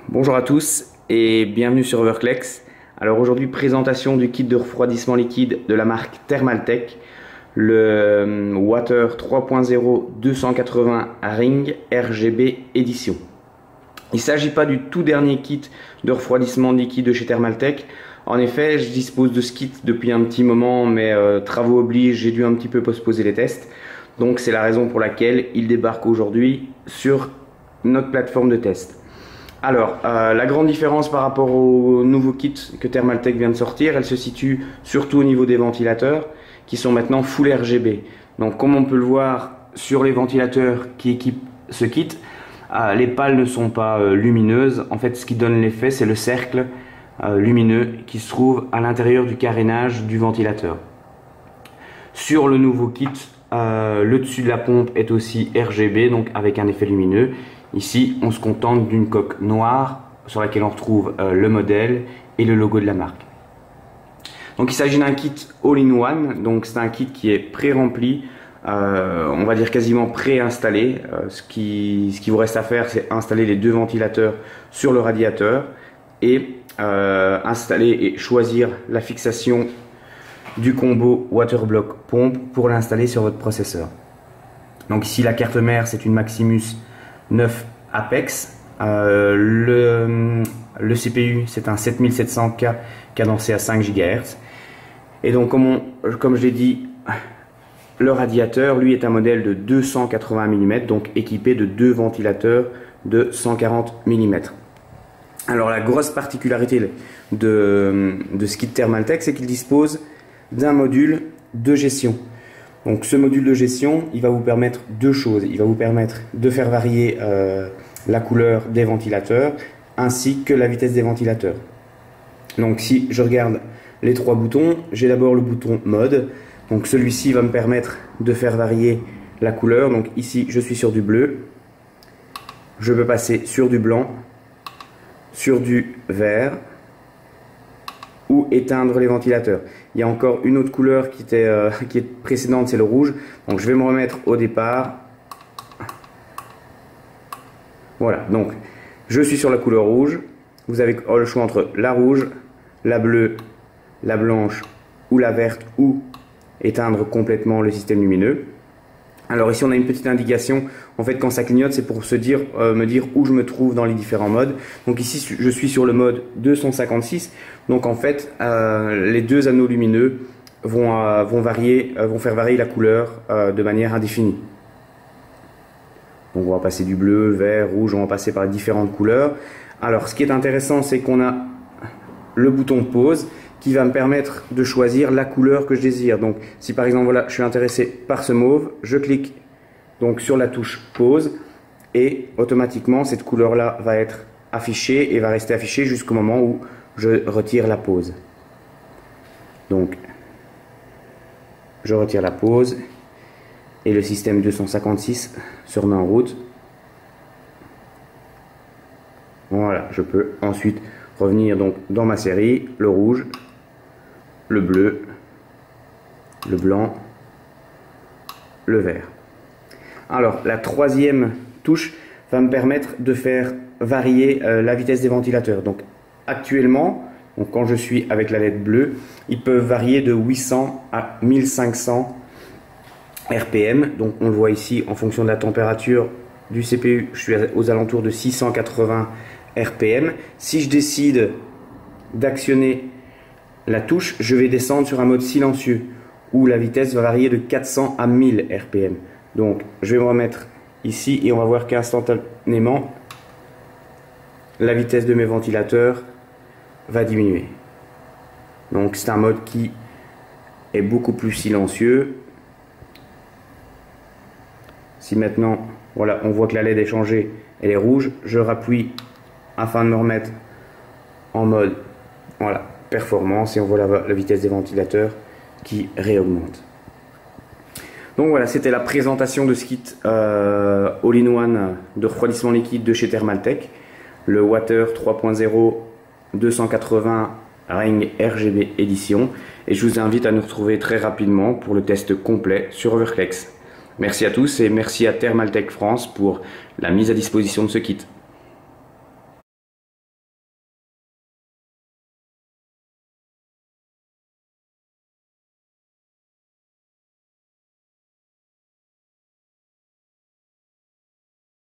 Bonjour à tous et bienvenue sur Overclex. Alors aujourd'hui, présentation du kit de refroidissement liquide de la marque Thermaltake, le Water 3.0 280 Ring RGB édition. Il ne s'agit pas du tout dernier kit de refroidissement liquide de chez Thermaltake. En effet, je dispose de ce kit depuis un petit moment, mais travaux obligent, j'ai dû un petit peu postposer les tests. Donc c'est la raison pour laquelle il débarque aujourd'hui sur notre plateforme de test. Alors, la grande différence par rapport au nouveau kit que Thermaltake vient de sortir, elle se situe surtout au niveau des ventilateurs qui sont maintenant full RGB. Donc comme on peut le voir sur les ventilateurs qui équipent ce kit, les pales ne sont pas lumineuses. En fait, ce qui donne l'effet, c'est le cercle lumineux qui se trouve à l'intérieur du carénage du ventilateur. Sur le nouveau kit, le dessus de la pompe est aussi RGB, donc avec un effet lumineux. Ici, on se contente d'une coque noire sur laquelle on retrouve le modèle et le logo de la marque. Donc il s'agit d'un kit all-in-one, donc c'est un kit qui est pré-rempli, on va dire quasiment pré-installé. Ce qui vous reste à faire, c'est installer les deux ventilateurs sur le radiateur et installer et choisir la fixation du combo Waterblock pompe pour l'installer sur votre processeur. Donc ici la carte mère, c'est une Maximus 9 Apex. Le CPU, c'est un 7700K cadencé à 5 GHz. Et donc comme je l'ai dit, le radiateur lui est un modèle de 280 mm, donc équipé de deux ventilateurs de 140 mm. Alors la grosse particularité de ce kit Thermaltake, c'est qu'il dispose d'un module de gestion. Donc ce module de gestion, il va vous permettre deux choses. Il va vous permettre de faire varier la couleur des ventilateurs ainsi que la vitesse des ventilateurs. Donc si je regarde les trois boutons, j'ai d'abord le bouton mode. Donc celui-ci va me permettre de faire varier la couleur. Donc ici je suis sur du bleu. Je peux passer sur du blanc, sur du vert ou éteindre les ventilateurs. Il y a encore une autre couleur qui est précédente, c'est le rouge. Donc je vais me remettre au départ. Voilà, donc je suis sur la couleur rouge. Vous avez le choix entre la rouge, la bleue, la blanche ou la verte, ou éteindre complètement le système lumineux. Alors ici on a une petite indication, en fait quand ça clignote c'est pour me dire où je me trouve dans les différents modes. Donc ici je suis sur le mode 256, donc en fait les deux anneaux lumineux vont faire varier la couleur de manière indéfinie. Donc on va passer du bleu, vert, rouge, on va passer par différentes couleurs. Alors ce qui est intéressant, c'est qu'on a le bouton pause qui va me permettre de choisir la couleur que je désire. Donc si par exemple voilà, je suis intéressé par ce mauve, je clique donc sur la touche pause et automatiquement cette couleur là va être affichée et va rester affichée jusqu'au moment où je retire la pause. Donc je retire la pause et le système 256 se remet en route. Voilà, je peux ensuite revenir donc dans ma série, le rouge, le bleu, le blanc, le vert. Alors la troisième touche va me permettre de faire varier la vitesse des ventilateurs. Donc actuellement, quand je suis avec la LED bleue, ils peuvent varier de 800 à 1500 RPM. Donc on le voit ici en fonction de la température du CPU, je suis aux alentours de 680 RPM. Si je décide d'actionner la touche, je vais descendre sur un mode silencieux où la vitesse va varier de 400 à 1000 RPM. Donc je vais me remettre ici et on va voir qu'instantanément la vitesse de mes ventilateurs va diminuer. Donc c'est un mode qui est beaucoup plus silencieux. Si maintenant voilà, on voit que la LED est changée, elle est rouge, je rappuie afin de me remettre en mode voilà, performance et on voit la vitesse des ventilateurs qui réaugmente. Donc voilà, c'était la présentation de ce kit all-in-one de refroidissement liquide de chez Thermaltake, le Water 3.0 280 Ring RGB édition, et je vous invite à nous retrouver très rapidement pour le test complet sur Overclex. Merci à tous et merci à Thermaltake France pour la mise à disposition de ce kit.